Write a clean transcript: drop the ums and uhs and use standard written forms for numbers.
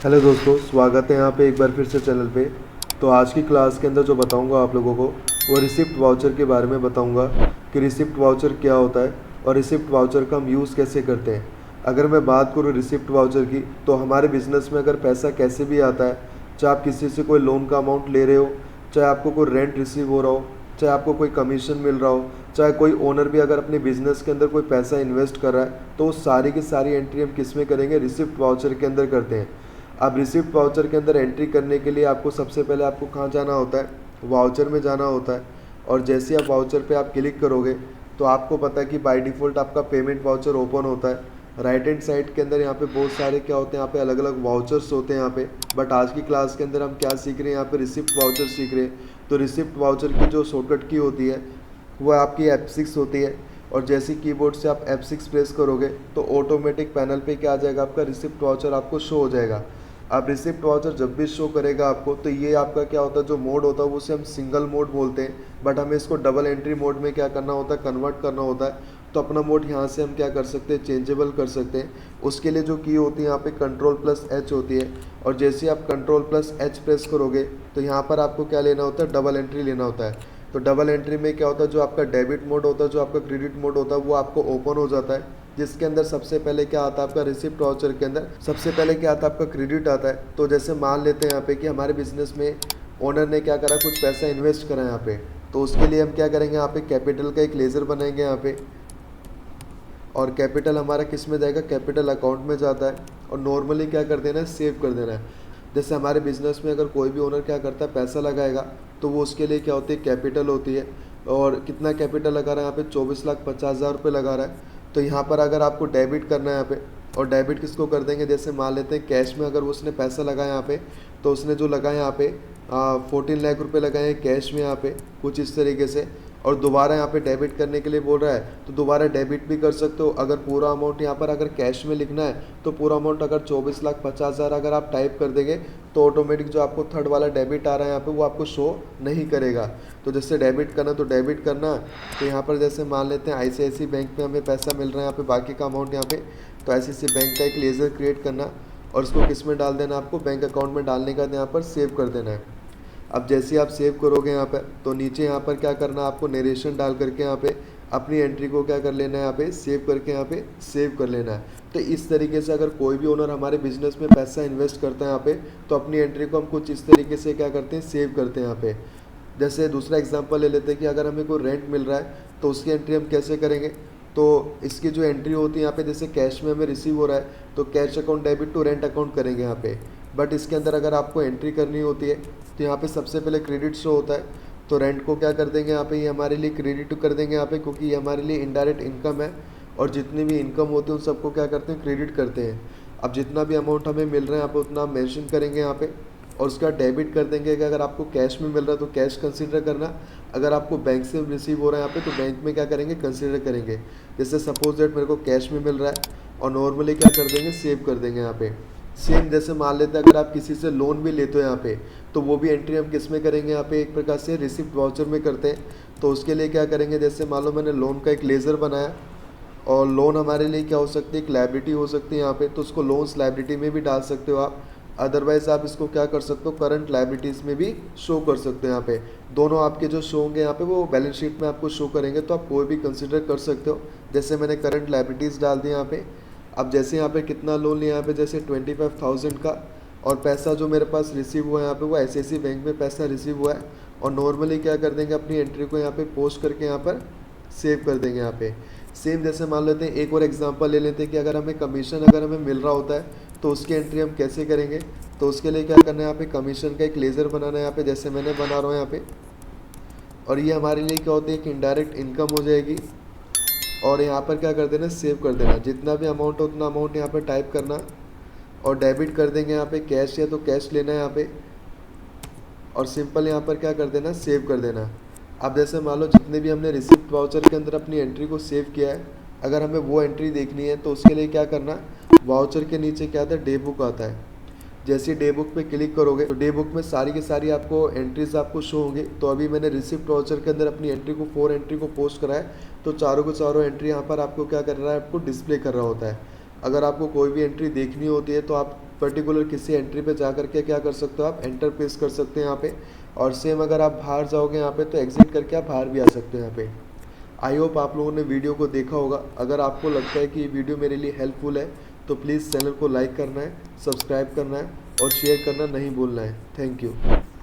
Hello दोस्तों, स्वागत है यहाँ पे एक बार फिर से चैनल पे। तो आज की क्लास के अंदर जो बताऊँगा आप लोगों को वो रिसिप्ट वाउचर के बारे में बताऊँगा कि रिसिप्ट वाउचर क्या होता है और रिसिप्ट वाउचर का हम यूज़ कैसे करते हैं। अगर मैं बात करूँ रिसिप्ट वाउचर की, तो हमारे बिज़नेस में अगर पैसा कैसे भी आता है, चाहे आप किसी से कोई लोन का अमाउंट ले रहे हो, चाहे आपको कोई रेंट रिसीव हो रहा हो, चाहे आपको कोई कमीशन मिल रहा हो, चाहे कोई ओनर भी अगर अपने बिजनेस के अंदर कोई पैसा इन्वेस्ट कर रहा है, तो वो सारी की सारी एंट्री हम किस में करेंगे? रिसिप्ट वाउचर के अंदर करते हैं। अब रिसिप्ट वाउचर के अंदर एंट्री करने के लिए आपको सबसे पहले आपको कहाँ जाना होता है? वाउचर में जाना होता है। और जैसे आप वाउचर पे आप क्लिक करोगे तो आपको पता है कि बाय डिफ़ॉल्ट आपका पेमेंट वाउचर ओपन होता है। राइट हैंड साइड के अंदर यहाँ पे बहुत सारे क्या होते हैं, यहाँ पे अलग अलग वाउचर्स होते हैं यहाँ पे। बट आज की क्लास के अंदर हम क्या सीख रहे हैं? यहाँ पे रिसिप्ट वाउचर सीख रहे हैं। तो रिसिप्ट वाउचर की जो शॉर्टकट की होती है वो आपकी F6 होती है। और जैसे कीबोर्ड से आप F6 प्रेस करोगे तो ऑटोमेटिक पैनल पे क्या आ जाएगा? आपका रिसिप्ट वाउचर आपको शो हो जाएगा। अब रिसिप्ट वाउचर जब भी शो करेगा आपको, तो ये आपका क्या होता है, जो मोड होता है वो उसे हम सिंगल मोड बोलते हैं। बट हमें इसको डबल एंट्री मोड में क्या करना होता है? कन्वर्ट करना होता है। तो अपना मोड यहाँ से हम क्या कर सकते हैं? चेंजेबल कर सकते हैं। उसके लिए जो की होती है यहाँ पे Ctrl+H होती है। और जैसे आप Ctrl+H प्रेस करोगे तो यहाँ पर आपको क्या लेना होता है? डबल एंट्री लेना होता है। तो डबल एंट्री में क्या होता है, जो आपका डेबिट मोड होता है, जो आपका क्रेडिट मोड होता है, वो आपको ओपन हो जाता है। जिसके अंदर सबसे पहले क्या आता है? आपका रिसिप्ट वाउचर के अंदर सबसे पहले क्या आता है? आपका क्रेडिट आता है। तो जैसे मान लेते हैं यहाँ पे कि हमारे बिजनेस में ओनर ने क्या करा, कुछ पैसा इन्वेस्ट करा यहाँ पे। तो उसके लिए हम क्या करेंगे? यहाँ पे कैपिटल का एक लेज़र बनाएंगे यहाँ पे। और कैपिटल हमारा किस में जाएगा? कैपिटल अकाउंट में जाता है। और नॉर्मली क्या कर देना है? सेव कर देना है। जैसे हमारे बिजनेस में अगर कोई भी ओनर क्या करता है, पैसा लगाएगा, तो वो उसके लिए क्या होती है? कैपिटल होती है। और कितना कैपिटल लगा रहा है यहाँ पे? 24,50,000 रुपये लगा रहा है। तो यहाँ पर अगर आपको डेबिट करना है यहाँ पे, और डेबिट किसको कर देंगे? जैसे मान लेते हैं कैश में अगर उसने पैसा लगाया यहाँ पे, तो उसने जो लगाया यहाँ पे 14 लाख रुपये लगाए हैं कैश में यहाँ पे, कुछ इस तरीके से। और दोबारा यहाँ पे डेबिट करने के लिए बोल रहा है, तो दोबारा डेबिट भी कर सकते हो। अगर पूरा अमाउंट यहाँ पर अगर कैश में लिखना है, तो पूरा अमाउंट अगर 24,50,000 अगर आप टाइप कर देंगे, तो ऑटोमेटिक जो आपको थर्ड वाला डेबिट आ रहा है यहाँ पे, वो आपको शो नहीं करेगा। तो जैसे डेबिट करना, तो डेबिट करना। तो यहाँ पर जैसे मान लेते हैं ICICI बैंक में हमें पैसा मिल रहा है यहाँ पे, बाकी का अमाउंट यहाँ पे। तो ICICI बैंक का एक लेज़र क्रिएट करना और उसको किस में डाल देना? आपको बैंक अकाउंट में डालने का यहाँ पर सेव कर देना है। अब जैसे आप सेव करोगे यहाँ पर, तो नीचे यहाँ पर क्या करना है? आपको नरेशन डाल करके यहाँ पे अपनी एंट्री को क्या कर लेना है? यहाँ पे सेव करके यहाँ पे सेव कर लेना है। तो इस तरीके से अगर कोई भी ओनर हमारे बिजनेस में पैसा इन्वेस्ट करता है यहाँ पे, तो अपनी एंट्री को हम कुछ इस तरीके से क्या करते हैं? सेव करते हैं यहाँ पे। जैसे दूसरा एग्जांपल ले लेते हैं कि अगर हमें कोई रेंट मिल रहा है, तो उसकी एंट्री हम कैसे करेंगे? तो इसकी जो एंट्री होती है यहाँ पे, जैसे कैश में हमें रिसीव हो रहा है, तो cash account debit to rent account करेंगे यहाँ पे। बट इसके अंदर अगर आपको एंट्री करनी होती है, तो यहाँ पे सबसे पहले क्रेडिट शो होता है। तो रेंट को क्या कर देंगे यहाँ पे? ये हमारे लिए क्रेडिट कर देंगे यहाँ पे, क्योंकि ये हमारे लिए इनडायरेक्ट इनकम है। और जितनी भी इनकम होती है उन सबको क्या करते हैं? क्रेडिट करते हैं। अब जितना भी अमाउंट हमें मिल रहा है यहाँ पे, उतना हम मेंशन करेंगे यहाँ पे। और उसका डेबिट कर देंगे कि अगर आपको कैश में मिल रहा है तो कैश कंसीडर करना, अगर आपको बैंक से रिसीव हो रहा है यहाँ पे, तो बैंक में क्या करेंगे? कंसीडर करेंगे। जैसे सपोज दैट मेरे को कैश में मिल रहा है, और नॉर्मली क्या कर देंगे? सेव कर देंगे यहाँ पे। सेम जैसे मान लेते हैं अगर आप किसी से लोन भी लेते हो यहाँ पे, तो वो भी एंट्री हम किस में करेंगे? यहाँ पे एक प्रकार से रिसिप्ट वाउचर में करते हैं। तो उसके लिए क्या करेंगे? जैसे मान लो मैंने लोन का एक लेज़र बनाया, और लोन हमारे लिए क्या हो सकती है? एक लायबिलिटी हो सकती है यहाँ पे, तो उसको लोन्स लायबिलिटी में भी डाल सकते हो आप। अदरवाइज़ आप इसको क्या कर सकते हो? करंट लायबिलिटीज़ में भी शो कर सकते हो यहाँ पे। दोनों आपके जो शो होंगे यहाँ पे, वो बैलेंस शीट में आपको शो करेंगे, तो आप कोई भी कंसिडर कर सकते हो। जैसे मैंने करंट लायबिलिटीज़ डाल दी यहाँ पे। अब जैसे यहाँ पे कितना लोन लिया यहाँ पे? जैसे 25,000 का। और पैसा जो मेरे पास रिसीव हुआ है यहाँ पे, वो ICICI बैंक में पैसा रिसीव हुआ है। और नॉर्मली क्या कर देंगे? अपनी एंट्री को यहाँ पे पोस्ट करके यहाँ पर सेव कर देंगे यहाँ पे। सेम जैसे मान लेते हैं एक और एग्जांपल ले लेते हैं कि अगर हमें कमीशन अगर हमें मिल रहा होता है, तो उसकी एंट्री हम कैसे करेंगे? तो उसके लिए क्या करना है? यहाँ पे कमीशन का एक लेज़र बनाना है यहाँ पे, जैसे मैंने बना रहा हूँ यहाँ पे। और ये हमारे लिए क्या होती है? कि इनडायरेक्ट इनकम हो जाएगी। और यहाँ पर क्या कर देना? सेव कर देना। जितना भी अमाउंट हो उतना अमाउंट यहाँ पर टाइप करना, और डेबिट कर देंगे यहाँ पे। कैश या तो कैश लेना है यहाँ पे, और सिंपल यहाँ पर क्या कर देना? सेव कर देना। अब जैसे मान लो जितने भी हमने रिसिप्ट वाउचर के अंदर अपनी एंट्री को सेव किया है, अगर हमें वो एंट्री देखनी है, तो उसके लिए क्या करना? वाउचर के नीचे क्या आता है? डे बुक आता है। जैसे डे बुक पे क्लिक करोगे, तो डे बुक में सारी की सारी आपको एंट्रीज आपको शो होंगे। तो अभी मैंने रिसिप्ट वाउचर के अंदर अपनी एंट्री को 4 एंट्री को पोस्ट करा है, तो चारों को चारों एंट्री यहाँ पर आपको क्या कर रहा है? आपको डिस्प्ले कर रहा होता है। अगर आपको कोई भी एंट्री देखनी होती है तो आप पर्टिकुलर किसी एंट्री पे जा करके क्या कर सकते हो, आप एंटर प्रेस कर सकते हैं यहाँ पे। और सेम अगर आप बाहर जाओगे यहाँ पे तो एग्जिट करके आप बाहर भी आ सकते हो यहाँ पे। आई होप आप लोगों ने वीडियो को देखा होगा। अगर आपको लगता है कि ये वीडियो मेरे लिए हेल्पफुल है तो प्लीज़ चैनल को लाइक करना है, सब्सक्राइब करना है और शेयर करना नहीं भूलना है। Thank you.